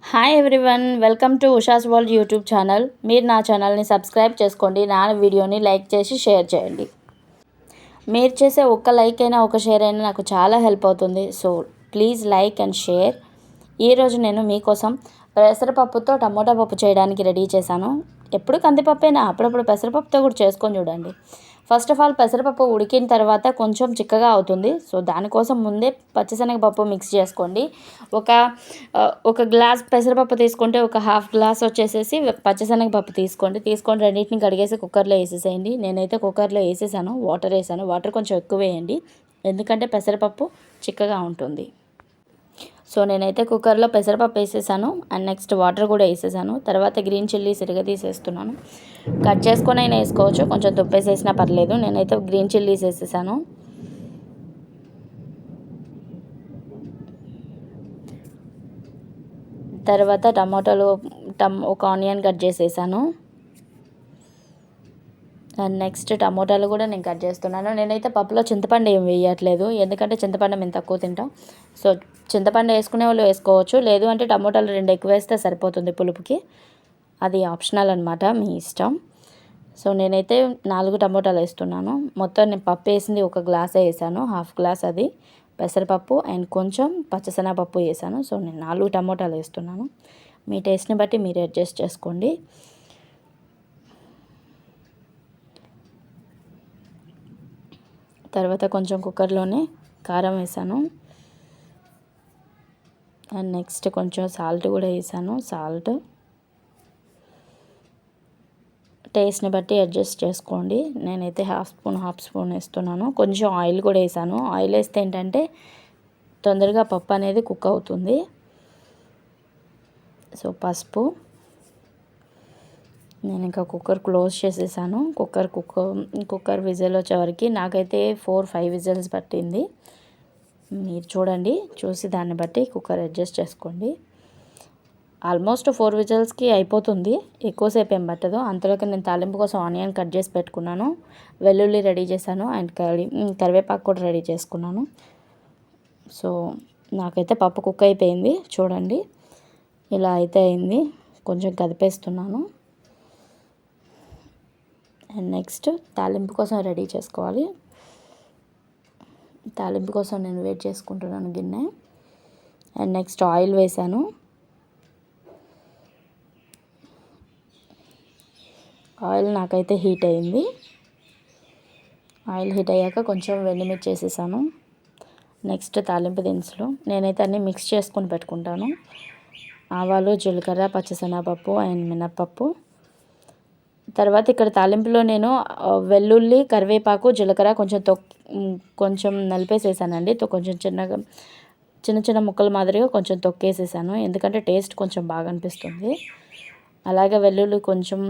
Hi everyone, welcome to Usha's world YouTube channel. మీరు నా ఛానల్ని సబ్స్క్రైబ్ చేసుకోండి, నా వీడియోని లైక్ చేసి షేర్ చేయండి. మీరు చేసే ఒక్క లైక్ అయినా ఒక షేర్ అయినా నాకు చాలా హెల్ప్ అవుతుంది. So please like and share. ఈరోజు నేను మీకోసం పెసరపప్పుతో టమోటా పప్పు చేయడానికి రెడీ చేశాను. ఎప్పుడు కందిపప్పేనా, అప్పుడప్పుడు పెసరపప్పుతో కూడా చేసుకొని చూడండి. ఫస్ట్ ఆఫ్ ఆల్ పెసరపప్పు ఉడికిన తర్వాత కొంచెం చిక్కగా అవుతుంది. సో దానికోసం ముందే పచ్చిశనగపప్పు మిక్స్ చేసుకోండి. ఒక ఒక గ్లాస్ పెసరపప్పు తీసుకుంటే ఒక హాఫ్ గ్లాస్ వచ్చేసేసి పచ్చిశనగపప్పు తీసుకొని రెండింటిని కడిగేసి కుక్కర్లో వేసేసేయండి. నేనైతే కుక్కర్లో వేసేసాను, వాటర్ వేసాను. వాటర్ కొంచెం ఎక్కువ వేయండి, ఎందుకంటే పెసరపప్పు చిక్కగా ఉంటుంది. సో నేనైతే కుక్కర్లో పెసరపప్పు వేసేసాను అండ్ నెక్స్ట్ వాటర్ కూడా వేసేసాను. తర్వాత గ్రీన్ చిల్లీస్ తీసేస్తున్నాను. కట్ చేసుకొని అయినా వేసుకోవచ్చు, కొంచెం తుప్పేసేసినా పర్లేదు. నేనైతే గ్రీన్ చిల్లీస్ వేసేసాను. తర్వాత టమాటాలు ఒక ఆనియన్ కట్ చేసేసాను అండ్ నెక్స్ట్ టమోటాలు కూడా నేను కట్ చేస్తున్నాను. నేనైతే పప్పులో చింతపండు ఏం వేయట్లేదు, ఎందుకంటే చింతపండు మేము తక్కువ తింటాం. సో చింతపండు వేసుకునే వాళ్ళు వేసుకోవచ్చు, లేదు అంటే టమోటాలు 2 ఎక్కువ వేస్తే సరిపోతుంది పులుపుకి. అది ఆప్షనల్ అనమాట, మీ ఇష్టం. సో నేనైతే 4 టమోటాలు వేస్తున్నాను. మొత్తం నేను పప్పు వేసింది ఒక గ్లాసే వేసాను, హాఫ్ గ్లాస్ అది పెసరపప్పు అండ్ కొంచెం పచ్చిశనగపప్పు వేసాను. సో నేను 4 టమోటాలు వేస్తున్నాను. మీ టేస్ట్ని బట్టి మీరు అడ్జస్ట్ చేసుకోండి. తర్వాత కొంచెం కుక్కర్లోనే కారం వేసాను అండ్ నెక్స్ట్ కొంచెం సాల్ట్ కూడా వేసాను. సాల్ట్ టేస్ట్ని బట్టి అడ్జస్ట్ చేసుకోండి. నేనైతే హాఫ్ స్పూన్ వేస్తున్నాను. కొంచెం ఆయిల్ కూడా వేసాను. ఆయిల్ వేస్తే ఏంటంటే తొందరగా పప్పు అనేది కుక్ అవుతుంది. సో పసుపు, నేను ఇంకా కుక్కర్ క్లోజ్ చేసేసాను. కుక్కర్ విజిల్ వచ్చేవరకు నాకైతే 4-5 విజిల్స్ పట్టింది. మీరు చూడండి, చూసి దాన్ని బట్టి కుక్కర్ అడ్జస్ట్ చేసుకోండి. ఆల్మోస్ట్ 4 విజిల్స్కి అయిపోతుంది, ఎక్కువసేపు ఏం పట్టదు. అంతలోకి నేను తాలింపు కోసం ఆనియన్ కట్ చేసి పెట్టుకున్నాను, వెల్లుల్లి రెడీ చేశాను అండ్ కరివేపాకు కూడా రెడీ చేసుకున్నాను. సో నాకైతే పప్పు కుక్ అయిపోయింది, చూడండి ఇలా అయితే అయింది. కొంచెం కదిపేస్తున్నాను అండ్ నెక్స్ట్ తాలింపు కోసం రెడీ చేసుకోవాలి. తాలింపు కోసం నేను వెయిట్ చేసుకుంటున్నాను గిన్నె. అండ్ నెక్స్ట్ ఆయిల్ వేసాను. ఆయిల్ నాకైతే హీట్ అయింది. ఆయిల్ హీట్ అయ్యాక కొంచెం వెండిమిర్చి వేసేసాను. నెక్స్ట్ తాలింపు దినుసులు నేనైతే అన్నీ మిక్స్ చేసుకొని పెట్టుకుంటాను. ఆవాలు, జీలకర్ర, పచ్చిశనగపప్పు అండ్ మినప్పప్పు. తర్వాత ఇక్కడ తాలింపులో నేను వెల్లుల్లి, కరివేపాకు, జీలకర్ర కొంచెం నలిపేసేసానండి. కొంచెం చిన్న ముక్కల మాదిరిగా కొంచెం తొక్కేసేసాను, ఎందుకంటే టేస్ట్ కొంచెం బాగా అనిపిస్తుంది. అలాగే వెల్లుల్లి కొంచెం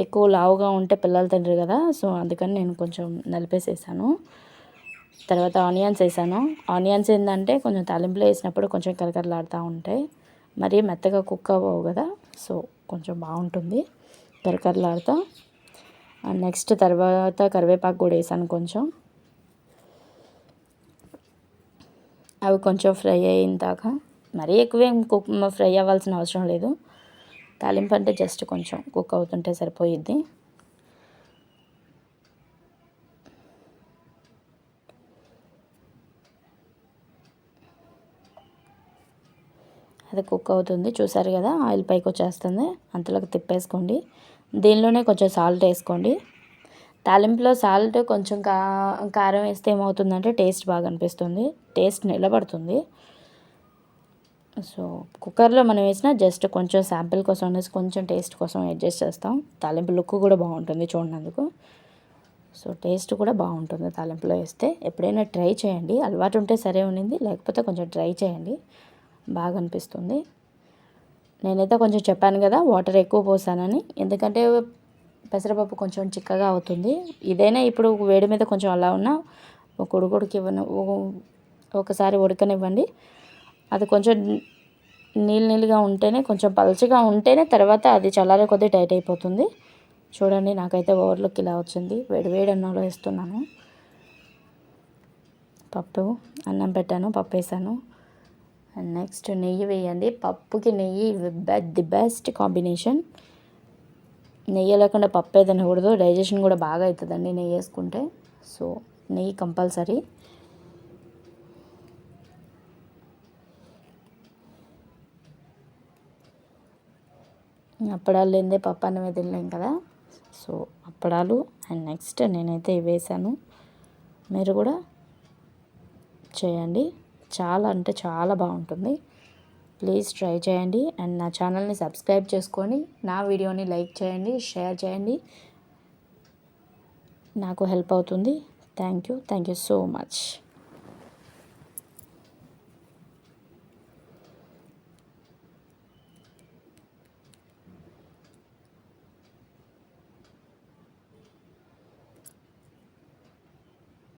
ఎక్కువ లావుగా ఉంటే పిల్లలు తినరు కదా, సో అందుకని నేను కొంచెం నలిపేసేసాను. తర్వాత ఆనియన్స్ వేసాను. ఆనియన్స్ ఏంటంటే కొంచెం తాలింపులో వేసినప్పుడు కొంచెం కరకరలాడుతూ ఉంటాయి, మరీ మెత్తగా కుక్ అవ్వవు కదా, సో కొంచెం బాగుంటుంది కరకరలాడుతూ. అండ్ నెక్స్ట్ తర్వాత కరివేపాకు కూడా వేసాను కొంచెం. అవి కొంచెం ఫ్రై అయిన దాకా, మరీ ఎక్కువేం ఫ్రై అవ్వాల్సిన అవసరం లేదు. తాలింపు అంటే జస్ట్ కొంచెం కుక్ అవుతుంటే సరిపోయిద్ది. అది కుక్ అవుతుంది, చూసారు కదా, ఆయిల్ పైకి వచ్చేస్తుంది. అంతలోకి తిప్పేసుకోండి. దీనిలోనే కొంచెం సాల్ట్ వేసుకోండి. తాలింపులో సాల్ట్ కొంచెం కారం వేస్తే ఏమవుతుందంటే టేస్ట్ బాగా అనిపిస్తుంది, టేస్ట్ నిలబడుతుంది. సో కుక్కర్లో మనం వేసిన జస్ట్ కొంచెం శాంపిల్ కోసం అనేసి కొంచెం టేస్ట్ కోసం అడ్జస్ట్ చేస్తాం. తాలింపు లుక్ కూడా బాగుంటుంది చూడనందుకు. సో టేస్ట్ కూడా బాగుంటుంది తాలింపులో వేస్తే. ఎప్పుడైనా ట్రై చేయండి, అలవాటు ఉంటే సరే ఉన్నింది, లేకపోతే కొంచెం ట్రై చేయండి, బాగా అనిపిస్తుంది. నేనైతే కొంచెం చెప్పాను కదా వాటర్ ఎక్కువ పోసానని, ఎందుకంటే పెసరపప్పు కొంచెం చిక్కగా అవుతుంది. ఇదైనా ఇప్పుడు వేడి మీద కొంచెం అలా ఉన్నా ఒకసారి ఉడకనివ్వండి. అది కొంచెం నీళ్ళుగా ఉంటేనే, కొంచెం పలుచగా ఉంటేనే తర్వాత అది చల్లారే కొద్దీ టైట్ అయిపోతుంది. చూడండి నాకైతే ఓవర్లుక్ ఇలా వచ్చింది. వేడి అన్నంలో వేస్తున్నాను. అన్నం పెట్టాను, పప్పు వేసాను అండ్ నెక్స్ట్ నెయ్యి వేయండి. పప్పుకి నెయ్యి ది బెస్ట్ కాంబినేషన్. నెయ్యి లేకుండా పప్పు అయితే తినకూడదు, డైజెషన్ కూడా బాగా అవుతుందండి నెయ్యి వేసుకుంటే. సో నెయ్యి కంపల్సరీ. అప్పడాలు లేనిదే పప్పు అన్నమే తినలేం కదా. సో అప్పడాలు అండ్ నెక్స్ట్ నేనైతే ఇవి వేసాను. మీరు కూడా చేయండి, చాలా అంటే చాలా బాగుంటుంది. ప్లీజ్ ట్రై చేయండి అండ్ నా ఛానల్ని సబ్స్క్రైబ్ చేసుకొని నా వీడియోని లైక్ చేయండి, షేర్ చేయండి, నాకు హెల్ప్ అవుతుంది. Thank you so much.